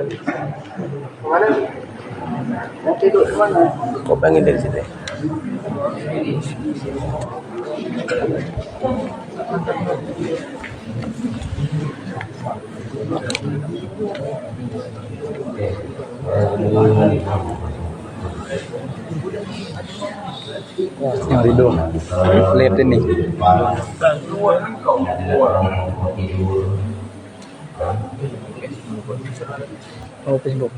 Kemana? Nanti duduk di mana? Kok pengen dari situ? Yang ridho, lihat ini. Oh, Facebook.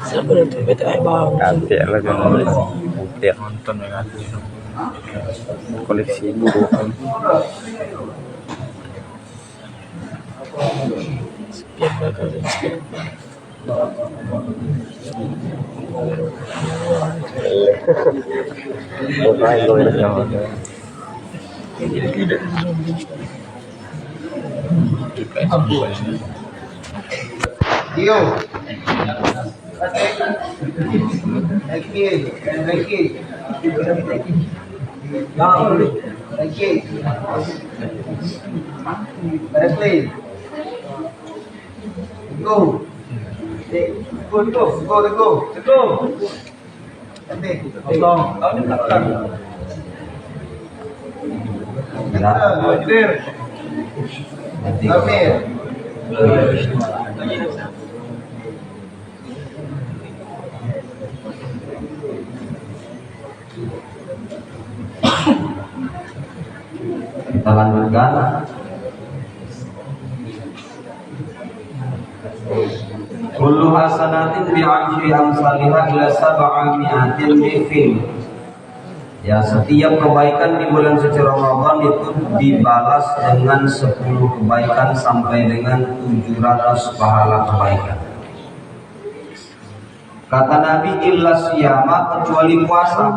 Siapa itu? BTI bang. Nanti lagi lihat nonton ya. Koleksi buku. Spion bakal spion. Bukan gue Dio. Lagi. Lagi. Go. Go. Nanti. Tolong. Kita lanjutkan. Kullu hasanatin bi'ashri amsalihha ila sab'ami'atin dhifin. Ya, setiap kebaikan di bulan suci Ramadan itu dibalas dengan 10 kebaikan sampai dengan 700 pahala kebaikan. Kata Nabi, illa siyama, kecuali puasa.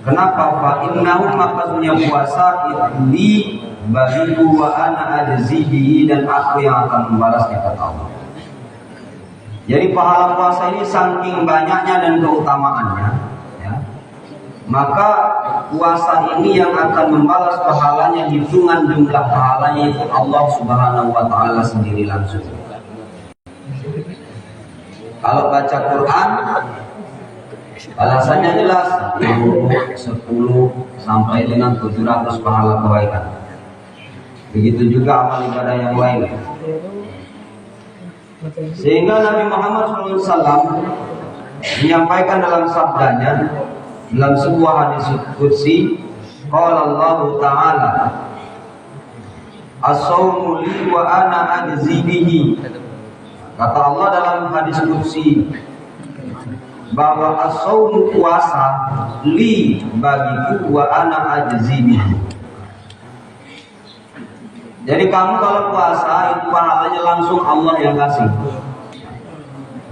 Kenapa? Fa innahu, makasnya puasa li bagiku wa ana ajzihi, dan aku yang akan membalasnya, kata Allah. Jadi pahala puasa ini saking banyaknya dan keutamaannya, ya, maka puasa ini yang akan membalas pahalanya, hitungan jumlah pahalanya itu Allah Subhanahu wa Ta'ala sendiri langsung. Kalau baca Quran, balasannya jelas 10 sampai dengan 700 pahala kebaikan. Begitu juga amal ibadah yang lain. Sehingga Nabi Muhammad SAW menyampaikan dalam sabdanya dalam sebuah hadis qudsi, qala Allah Ta'ala, as-sawmu li wa ana ajzi bihi. Kata Allah dalam hadis qudsi bahwa as-sawmu, puasa, li, bagiku, wa ana ajzi bihi. Jadi kamu kalau puasa itu pahalanya langsung Allah yang kasih.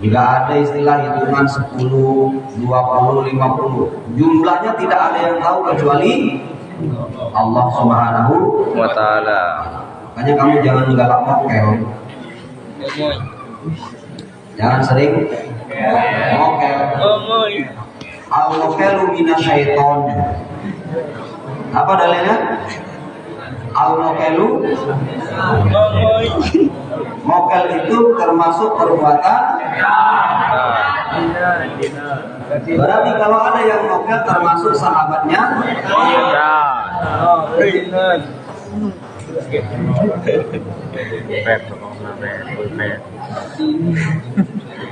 Tidak ada istilah hitungan 10, 20, 50. Jumlahnya tidak ada yang tahu kecuali Allah Subhanahu wa Ta'ala. Makanya kamu jangan galak mokel. Jangan sering mokel. Al-mokelu minasyaiton. Apa dalilnya? Al-mokelu, mokel itu termasuk perbuatan. Berarti kalau ada yang mokel termasuk sahabatnya.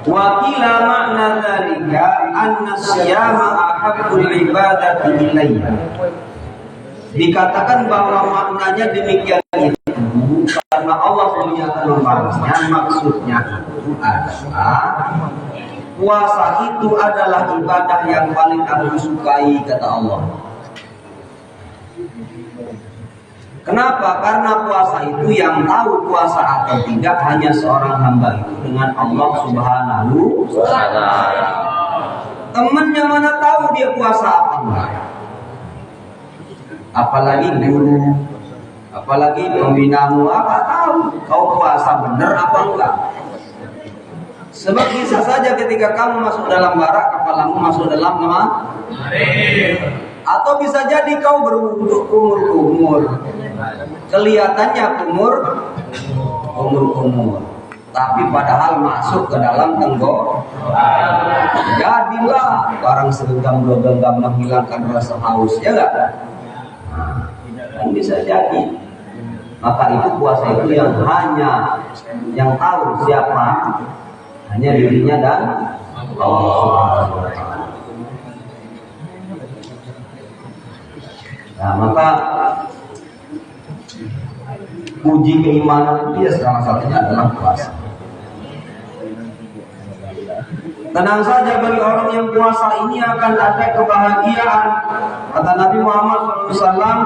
Wakila makna dzalika anna siyama ahabbul ibadati ilayya. Dikatakan bahwa maknanya demikian itu karena Allah punya membalasnya. Maksudnya itu adalah puasa itu adalah ibadah yang paling aku sukai, kata Allah. Kenapa? Karena puasa itu yang tahu puasa atau tidak hanya seorang hamba itu dengan Allah Subhanahu wa Ta'ala. Temennya mana tahu dia puasa apa enggak? Apalagi guru, apalagi pembinamu, apa tahu kau puasa benar apa enggak? Sebab bisa saja ketika kamu masuk dalam barak, kepalamu masuk dalam nama, atau bisa jadi kau berwudhu kumur-kumur, kelihatannya kumur, tapi padahal masuk ke dalam tenggorokan. Jadilah barang segenggam dua genggam menghilangkan rasa haus, ya enggak? Kan bisa jadi. Maka itu puasa itu yang tahu siapa hanya dirinya dan Allah. Nah, maka uji keimanan itu ya salah satunya adalah puasa. Tenang saja bagi orang yang puasa ini akan ada kebahagiaan. Kata Nabi Muhammad SAW,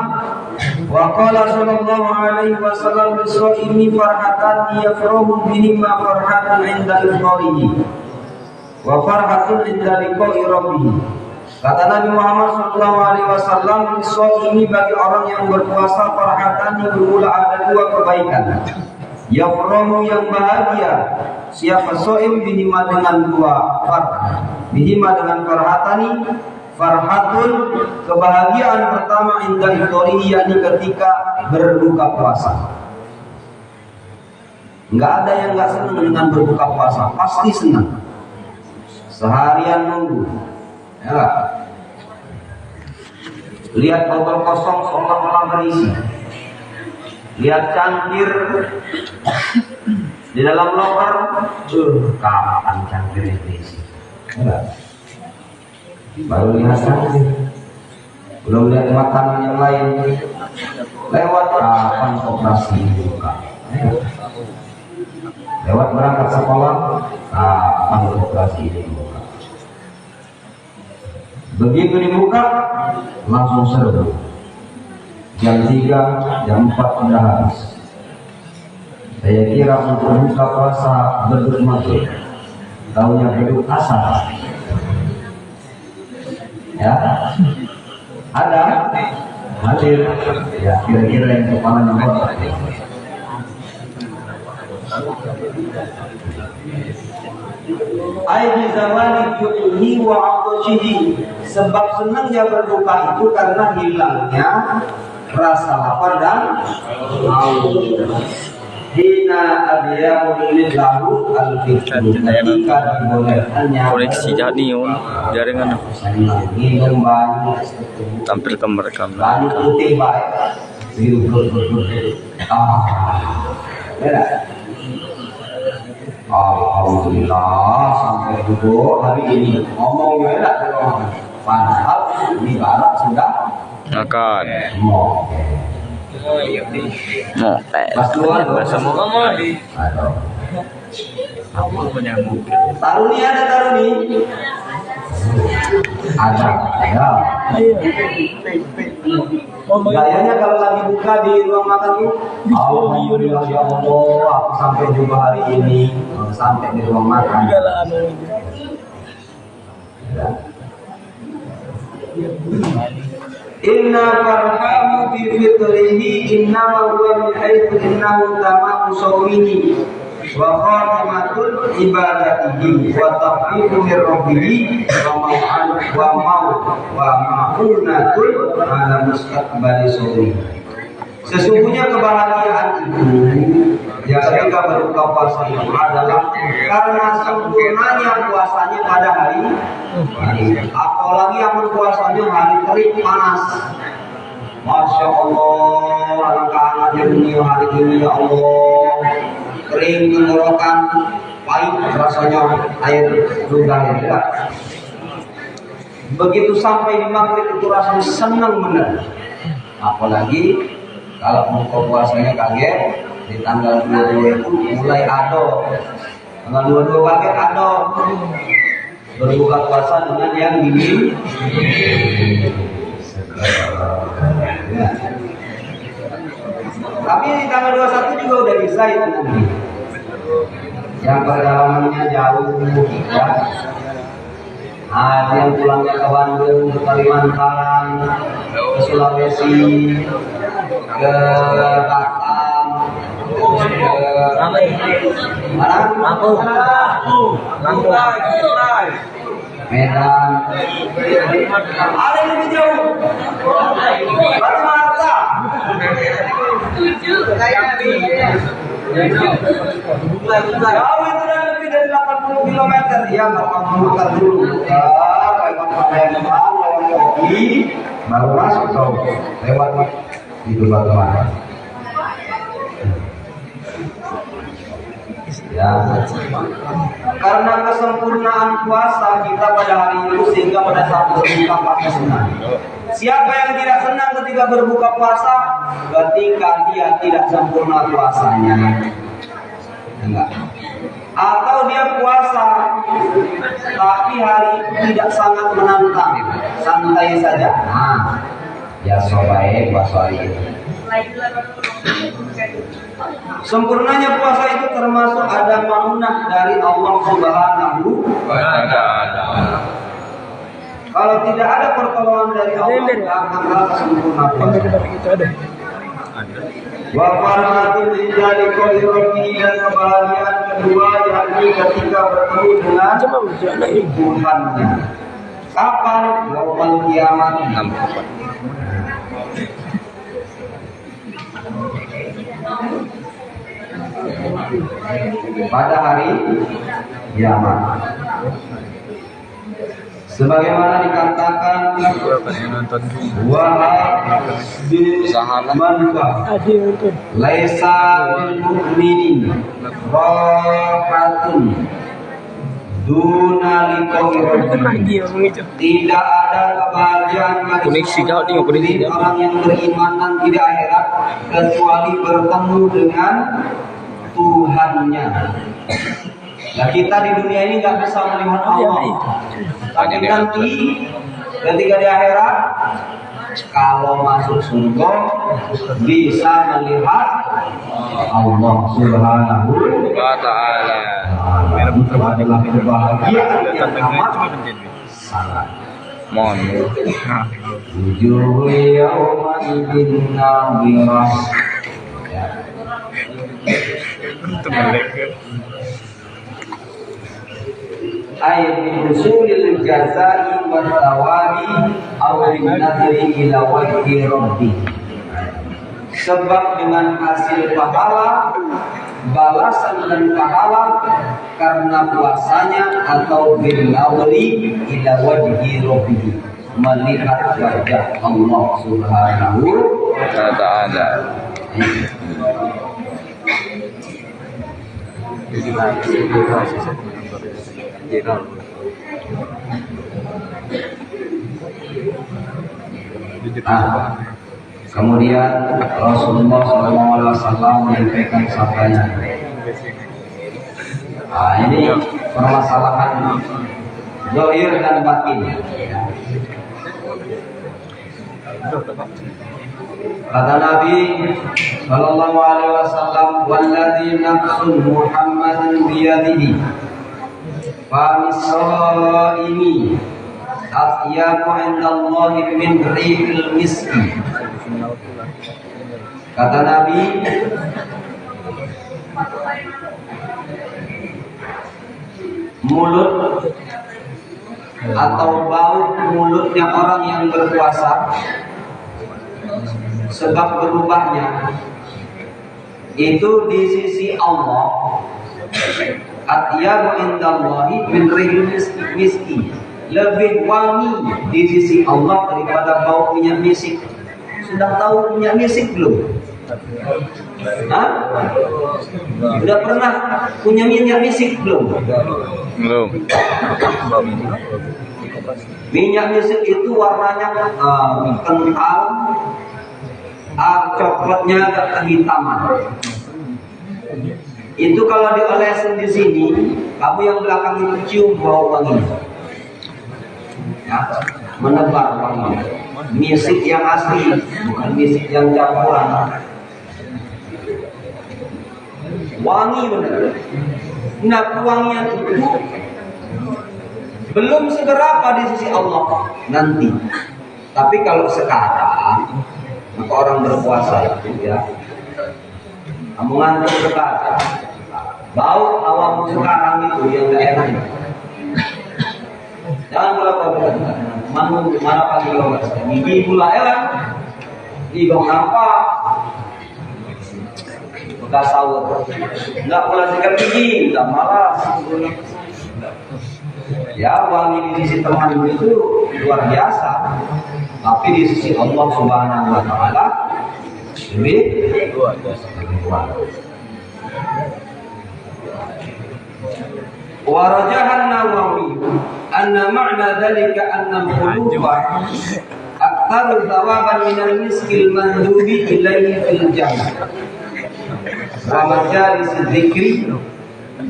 wa qala sallallahu alaihi wasallam lis-shaimi farhatan yafrahu bihima farhatun 'inda ifṭarihi wa farhatun 'inda liqa'i rabbih. Kata Nabi Muhammad SAW, lis-shaimi bagi orang yang berpuasa farhatan bermula ada dua kebaikan. Yafrahu yang bahagia, siapa shaim bihima dengan dua farhat, bihima dengan farhatani. Farhatun kebahagiaan pertama indah ifṭarihi, yakni ketika berbuka puasa. Enggak ada yang enggak senang dengan berbuka puasa, pasti senang. Seharian nunggu, ya. Lihat botol kosong seolah-olah berisi. Lihat cangkir di dalam loker, kapan cangkir berisi? Ya. Baru lihat cangkir, belum lihat makanan yang lain. Lewat kapan operasi dibuka? Lewat berangkat sekolah, kapan operasi dibuka? Begitu dibuka, langsung serbu. Jam 3, jam 4 sudah habis. Saya kira untuk buka puasa beduk maghrib, tahunya beduk asar. Ya, ada hadir, ya kira-kira yang kepalanya botak. Aidi zawali yu'ni wa 'atashihi, sebab senangnya berbuka itu karena hilangnya rasa lapar dan haus. Hina abiyahu lillahu al-fitru, ketika dibolehkannya koleksi jadiun jaringan minum banyak, tampil ke mereka banyak putih baik. Alhamdulillah sampai duduk hari ini ngomongnya enak kalau padahal di barat sudah akan Taruni ada taruni. Ada. Gayanya kalau lagi buka di ruang makan tuh, alhamdulillah ya Allah, aku sampai juga hari ini, sampai di ruang makan. Inna farhamu bi fitrihi innama huwa min haitsu innahu tamamu shawmihi wa khatimatul ibadatihi wa tawfiqu min rabbih wa ma'unatul ala mustaqbali shawmihi. Sesungguhnya kebahagiaan itu ya ketika berbuka puasa itu adalah karena sempurnanya puasanya pada hari ini. Apalagi yang berpuasanya hari terik panas. Masya Allah, alangkah hangatnya dunia hari ini ya Allah. Kering tenggorokan, pahit rasanya air ludah ya. Begitu sampai di maghrib itu rasanya senang benar. Apalagi kalau buka puasanya kaget di tanggal 22 itu mulai ado. Tanggal 22 kaget ado. Berbuka puasa dengan yang dingin. Tapi di tanggal 21 juga udah bisa itu nanti. Yang perjalanannya jauh ya. Ada yang pulangnya ke Bandung, ke Kalimantan, ke Sulawesi, ke Batam, ke mana? Lampung, Medan. Ada yang lebih jauh. Batu Mata. Jauh itu dan lebih dari 80 km. Ya, nggak mau muter dulu. Lewat Palembang, lewat Kopi, baru masuk tau. Lewat itu Batu Mata. Ya, karena kesempurnaan puasa kita pada hari itu sehingga pada saat berbuka puasa senang. Siapa yang tidak senang ketika berbuka puasa? Ketika dia tidak sempurna puasanya. Enggak. Atau dia puasa tapi hari itu tidak sangat menantang, santai saja. Nah, ya sobae puasa hari itu. Sempurnanya puasa itu termasuk ada maunah dari Allah Subhanahu wa Ta'ala. Kalau tidak ada pertolongan dari Allah, tidak akan rasa sempurna puasa. Wa farhatul rijali qawli dan kebahagiaan kedua yakni ketika bertemu dengan Tuhannya. Kapan? Yaumul kiamat. Pada hari kiamat. Sebagaimana dikatakan laisa bil mu'minin rahatun duna liqa'i. Tidak ada kebahagiaan bagi orang yang beriman nanti di akhirat kecuali bertemu dengan Tuhannya. Nah, kita di dunia ini nggak bisa melihat Allah. Tapi nanti ketika di akhirat, kalau masuk surga bisa melihat Allah Subhanahu wa Ta'ala. Itu adalah kebahagiaan yang amat sangat. Mohon. Wujuhul yawma idzin nadhirah. Ayat usulil jazai wa thawabi aw bin-nadri ila wajhi rabbih. Sebab dengan hasil pahala, balasan dan pahala karena puasanya atau bin-nadri ila wajhi rabbih, melihat wajah Allah Subhanahu wa Ta'ala. Kemudian Rasulullah SAW menyampaikan sabdanya. Ini permasalahan zahir dan batin. Kata Nabi sallallahu alaihi wasallam, "Walladzi nafsu Muhammadin biyadihi, fa mis-shaimi atyabu 'indallahi min rihil miski." Kata Nabi, mulut atau bau mulutnya orang yang berpuasa, sebab berubahnya itu di sisi Allah, atyabu indallahi min rihil miski, lebih wangi di sisi Allah daripada bau minyak misik. Sudah tahu minyak misik belum? Hah? Sudah pernah punya minyak misik belum? Belum. Minyak misik itu warnanya kental, coklatnya agak kehitaman. Itu kalau diolesin di sini, kamu yang belakang itu cium bau wangi, ya, menebar wangi. Misik yang asli, bukan misik yang campuran. wangi benar. Nah, wangian itu belum seberapa di sisi Allah nanti. Tapi kalau sekarang, maka orang berpuasa itu ya, kamu ngantuk sekarang, bau awam sekarang itu yang gak enak. Jangan melakukan mana pagi kalau gigi pula enak, gigi nampak, bekas sahur, nggak pula sikat gigi, nggak malas. Ya, wangi di sisi teman itu luar biasa, tapi di sisi Allah Subhanahu Wa Taala lebih luar biasa. Warajahan Nawawi anna ma'na dhalika anna al-quluba aktaru thawaban min al-miskil mandhubi ilayhi fil jannah wa majalis dzikri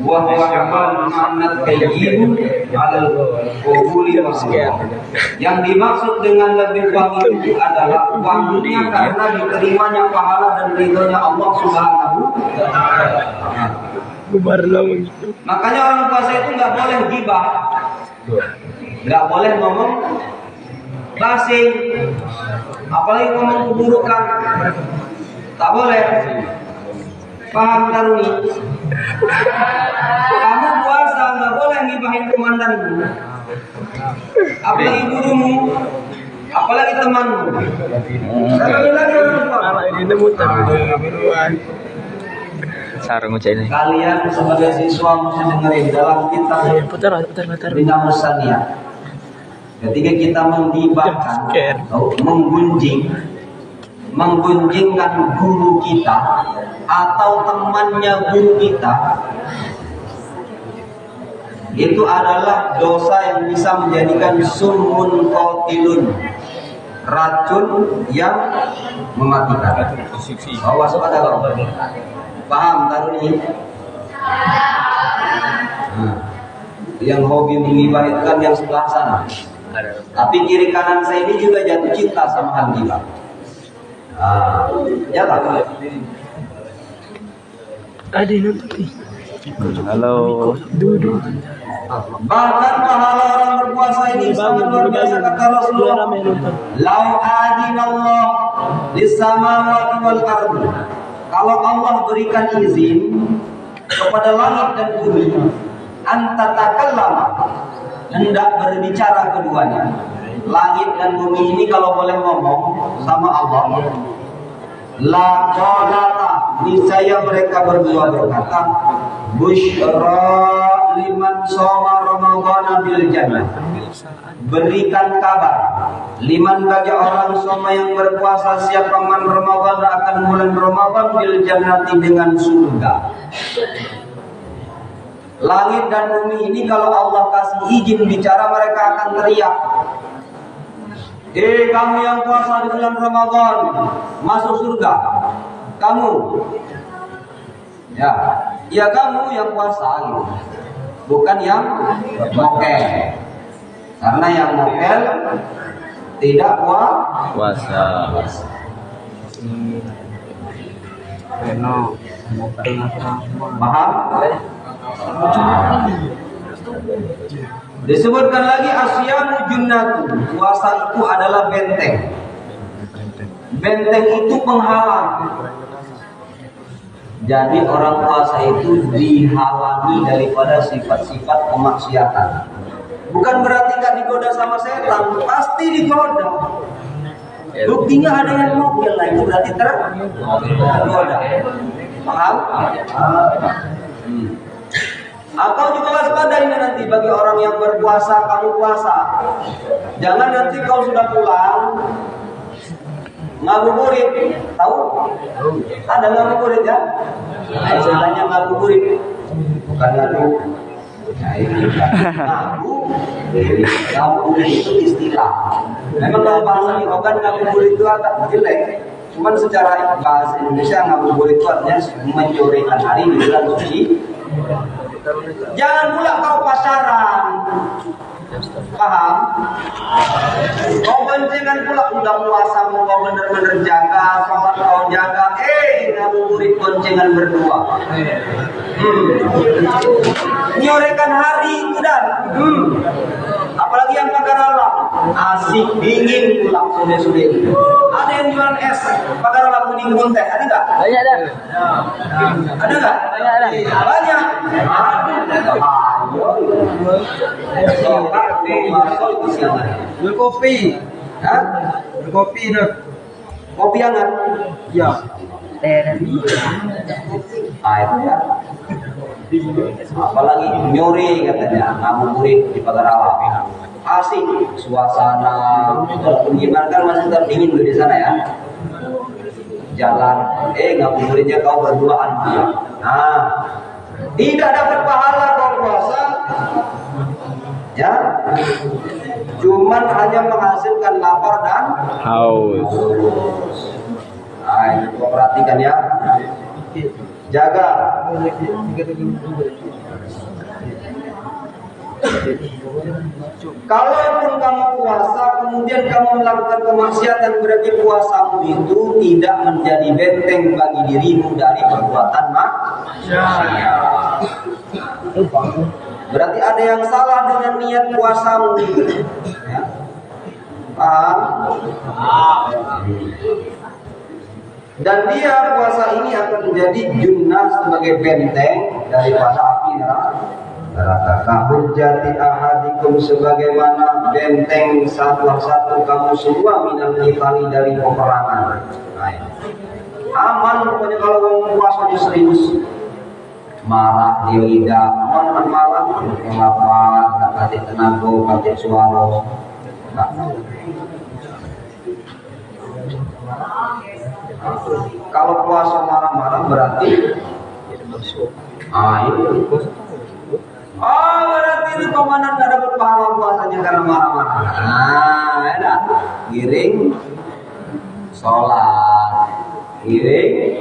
wa huwa amal ma'na tayyib al-qubuli yang dimaksud dengan lebih wangi itu adalah wanginya karena diterimanya pahala dan ridhonya Allah Subhanahu wa Ta'ala. Makanya orang puasa itu nggak boleh gibah, nggak boleh ngomong basi, apalagi ngomong keburukan, tak boleh. Paham Taruni? Kamu puasa nggak boleh gibahin komandanmu, apalagi gurumu, apalagi temanmu. Sekali lagi orang puasa. Sarung ini. Kalian sebagai siswa mesti dengerin dalam kitab Bina Musaniyah. Ketika kita menggibahkan atau menggunjingkan guru kita atau temannya guru kita, itu adalah dosa yang bisa menjadikan summun qatilun, racun yang mematikan. Awas pada Allah. Paham Taruni? Yang hobi menggibah itu kan yang sebelah sana. Tapi kiri kanan saya ini juga jatuh cinta sama hal gibah. Ya tak? Ada nanti. Halo. Duduk. Bahkan pahala orang berpuasa ini sangat luar biasa kata Rasulullah. Lau adinallah lissamawati wal ardi. Kalau Allah berikan izin kepada langit dan bumi, antatakallama, hendak berbicara keduanya. Langit dan bumi ini kalau boleh ngomong sama Allah, la qalata, niscaya mereka berdua berkata, busyra liman shoma ramadhana bil jannah. Berikan kabar liman bagi orang soma yang berpuasa siapa man Ramadan akan bulan Ramadan bil jannati dengan surga. Langit dan bumi ini kalau Allah kasih izin bicara mereka akan teriak. Kamu yang puasa di bulan Ramadan masuk surga. Kamu. Ya kamu yang puasa gitu. Bukan yang mokel. Karena yang mokel tidak puasa. Paham? Disebutkan lagi asyamu junnatu. Puasa itu adalah benteng. Benteng itu penghalang. Jadi orang puasa itu dihalangi daripada sifat-sifat kemaksiatan. Bukan berarti nggak digoda sama setan, pasti digoda. Buktinya ada yang mobil lah, itu berarti tergoda. Paham? Atau juga waspada ini nanti bagi orang yang berpuasa, kamu puasa. Jangan nanti kau sudah pulang ngabuburit, tahu? Ada ngabuburit ya? Istilahnya ngabuburit, bukan ngadu. Ngabuburit itu istilah. Memang kalau bahasa di Ogan ngabuburit itu agak jelek. Cuman secara bahasa Indonesia ngabuburit itu artinya menyorekan hari di bulan suci. Jangan pula kau pacaran. Paham? Kau boncengan pula udah puasa mau kau bener-bener jaga, sholat kau jaga, ngabuburit boncengan berdua. Nyorekan hari itu dan apalagi yang pagar alam asik dingin pula sore-sore. Ada yang jualan es pagar alam kuning kebun teh, ada nggak? Banyak ada. Ada nggak? Banyak. Berkopi. Hah? Berkopi dah. Kopi hangat. Ya. Air ya. Apalagi nyore katanya ngabuburit di pagar alam. Asik suasana. Walaupun gimana kan masih tetap dingin di sana ya. Jalan, ngabuburitnya kau berduaan dia. Nah, tidak dapat pahala kau puasa, ya. Cuman hanya menghasilkan lapar dan Haus. Nah, ini kau perhatikan ya. Jaga. Kalaupun kamu puasa kemudian kamu melakukan kemaksiatan, berarti puasamu itu tidak menjadi benteng bagi dirimu dari perbuatan maksiat. Berarti ada yang salah dengan niat puasamu. Ya. Paham? Dan dia puasa ini akan menjadi junnah sebagai benteng daripada api neraka. Kahujjati ahadikum sebagaimana benteng satu-satu kamu semua minal qitali dari peperangan. Nah, aman pokoknya kalau kamu puasanya serius. Marah dia tidak aman marah, kelapar, kakak tenaga, kakak suara. Kalau puasa marah-marah berarti berarti ini komandan gak dapat pahala puasanya karena marah-marah. Enak. Giring sholat, giring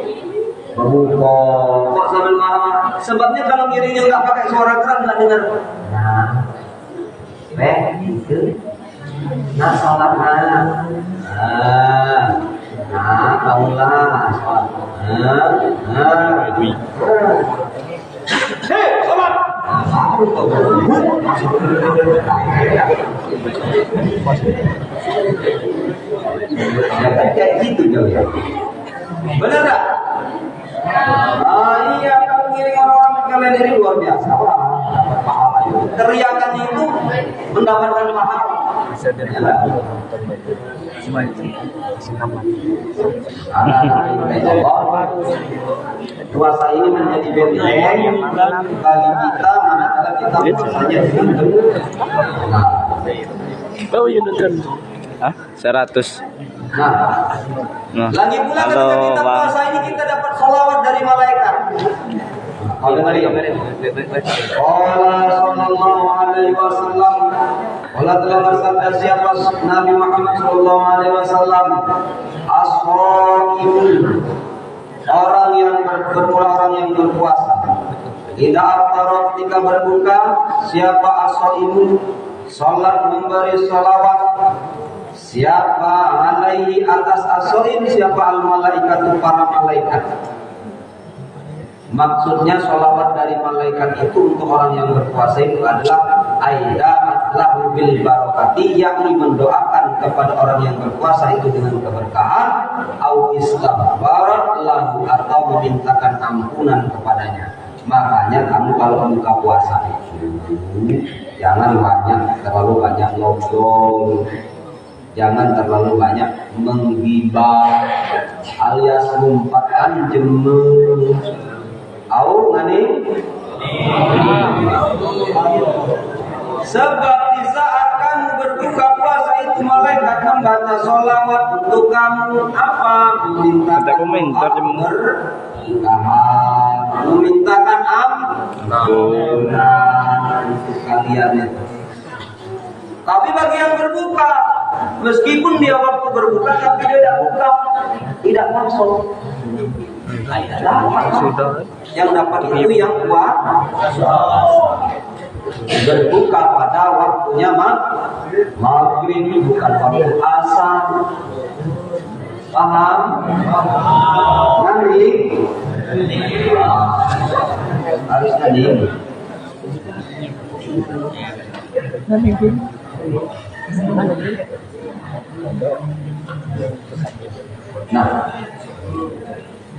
berbuka. Kok sambil marah-marah? Sebabnya kalau giringnya nggak pakai suara keras nggak dengar. Itu. Sholat kamulah sholat. Sholat. Kayak gitu jauh ya. Benar nggak? Iya, kalau ngiring orang-orang kalian ini luar biasa. Dapat pahala itu. Teriakannya itu mendapatkan pahala. Puasa ini menjadi benteng bagi kita manakala kita puasanya benar. Oh, iya nonton. 100. Nah, lagi pula ketika kita puasa ini kita dapat sholawat dari malaikat. Allah sallallahu alaihi wasallam. Allah telah bersabda siapa Nabi Muhammad sallallahu alaihi wasallam, as-shaimun, orang yang berpuasa. Idza aftara ketika berbuka, siapa as-shaimun, salat memberi sholawat. Siapa alaihi atas as-shaim, siapa al-malaikatu para malaikat. Maksudnya sholawat dari malaikat itu untuk orang yang berpuasa itu adalah aida lahu bil barakati, yakni mendoakan kepada orang yang berpuasa itu dengan keberkahan, au istaghfarat lahu, atau memintakan ampunan kepadanya. Makanya kamu kalau buka puasa itu jangan terlalu banyak ngobrol, jangan terlalu banyak menggibah alias ngumpatkan jemur. Au ngani? Sebab di saat kamu berbuka puasa itu malaikat membaca sholawat untuk kamu apa? Memintakan ampunan untuk kalian itu. Tapi bagi yang berbuka, meskipun dia waktu berbuka tapi dia tidak buka, tidak masuk. Yang dapat itu yang berbuka pada waktu waktunya maghrib, bukan waktu asar. Paham? Nanti harus tadi. Nah,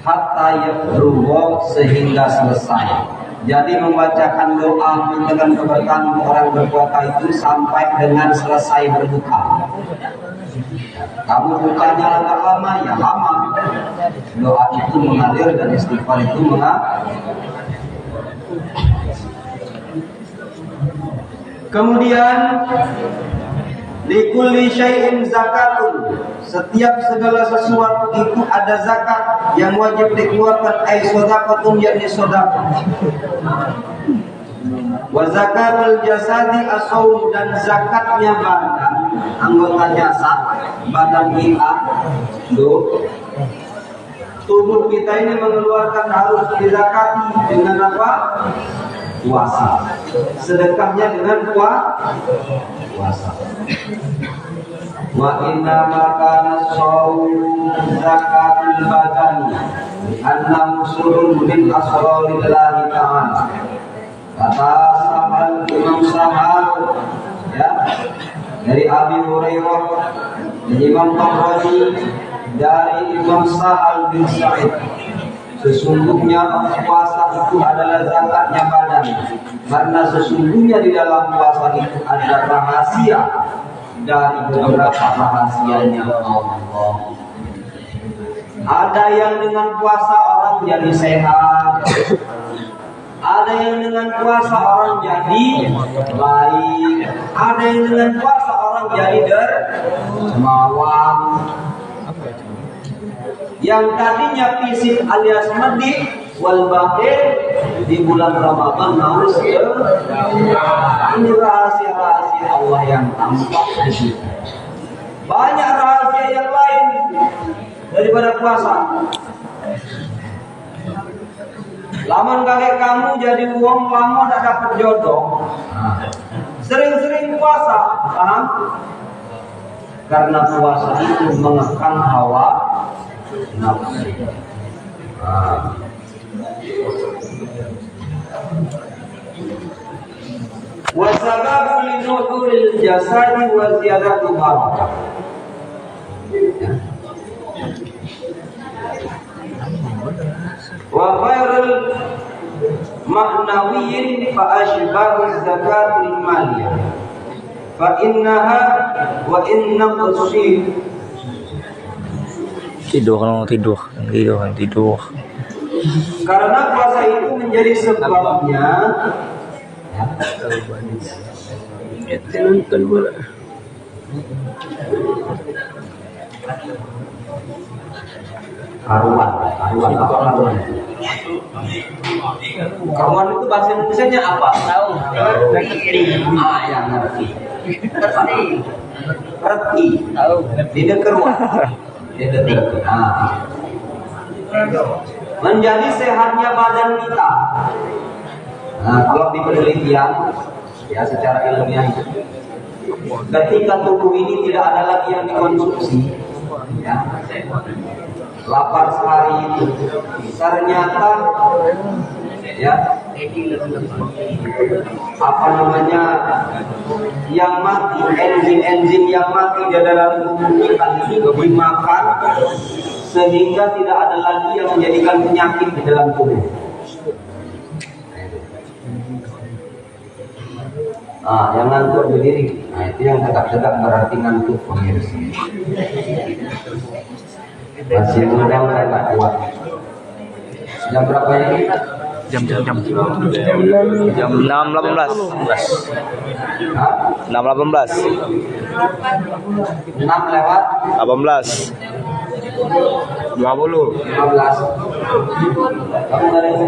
hatta yafruwa, sehingga selesai. Jadi membacakan doa menentukan keberkahan orang berpuasa itu sampai dengan selesai berbuka. Kamu bukanya agak lama, ya lama. Doa itu mengalir dan istighfar itu mengalir. Kemudian likulli syai'in zakatun, setiap segala sesuatu itu ada zakat yang wajib dikeluarkan, ai sedekatun, yakni sedekah. Wa zakatul jasadi as-shaum, dan zakatnya badan, anggota jasad badan kita, tubuh kita ini mengeluarkan harus dizakati dengan apa? Puasa. Sedekahnya dengan puasa. Wa inna makana shaum zakatul badani annahu surun min asrarillahi ta'ala. Kata Sahal, Imam Sahal, ya, dari Abi Hurairah, dari Imam Tabrani, dari Imam Sahal bin Sa'id, sesungguhnya puasa itu adalah zakatnya badan, karena sesungguhnya di dalam puasa itu ada rahasia dari beberapa rahasianya Allah. Ada yang dengan puasa orang jadi sehat, ada yang dengan puasa orang jadi baik, ada yang dengan puasa orang jadi dermawan. Yang tadinya fisik alias medit wal batin di bulan Ramadan harus ini rahasia-rahasia Allah yang tampak di situ. Banyak rahasia yang lain daripada puasa. Laman kakek kamu jadi uang lama tak dapat jodoh, sering-sering puasa, paham? Karena puasa itu mengekang hawa nafsu. Wa sababu linuhuril jasadi wa ziyadatu barakah. Wa khairul ma'nawiyin fa ashbahu zakatul maliyah fa innaha wa inna qusir. Tidur. Karena puasa itu menjadi sebabnya nonton bola. Karuan itu bahasa Indonesianya apa? Tahu. Yang ngerti. Reti. Tahu. Tidak keruan. Menjadi sehatnya badan kita. Nah, kalau di penelitian, ya secara ilmiah, ketika tubuh ini tidak ada lagi yang dikonsumsi, ya, lapar sehari itu, ternyata, ya, apa namanya, yang mati, enzim-enzim yang mati di dalam tubuh kita itu dimakan, sehingga tidak ada lagi yang menjadikan penyakit di dalam tubuh. Yang ngantuk berdiri, itu yang tegak-tegak berarti ngantuk pemirsa. Masih muda nggak kuat. Jam berapa ini? Jam 6.18. 6.18. 6 lewat 18. 20. 15. Kamu nggak ada yang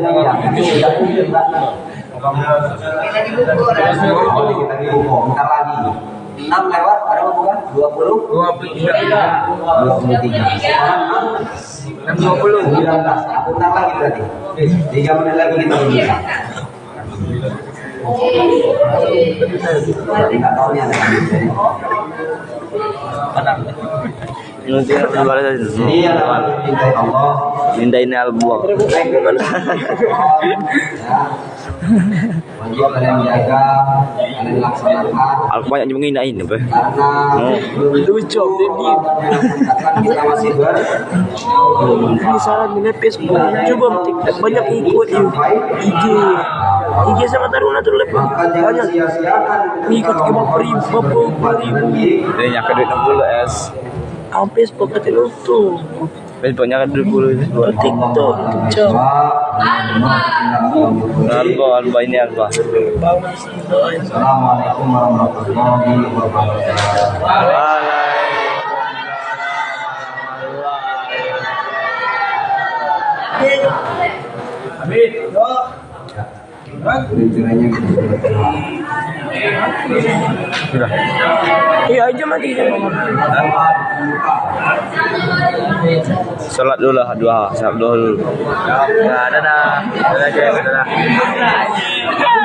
sudah kita dibuka, bentar lagi. 6 lewat berapa bukan? 20? 23. 19. Bentar lagi berarti. 3 menit lagi kita bisa. Jadi nggak tahu nih ada jadi. Nanti balas Jadi adalah minta Allah. mindain album. Wajib kalian jaga, kalian laksanakan. Aku banyak juga nginain apa? Karena Lucu ini. kita masih Ini salah dengan Facebook. Coba TikTok banyak ikut IG. IG sama Taruna tuh lebih maka jangan banyak sia-siakan ikut ke beberapa ribu. Dia nyak duit 60 es. Ang Facebook kata lu tuh. Facebooknya kan 20 itu. TikTok coba. Alba ini Alba. Assalamualaikum warahmatullahi wabarakatuh. Kiranya Sudah. Iya aja mati. Salat dulu lah dua. Salat dulu. Ya, dadah. Dadah guys, dadah.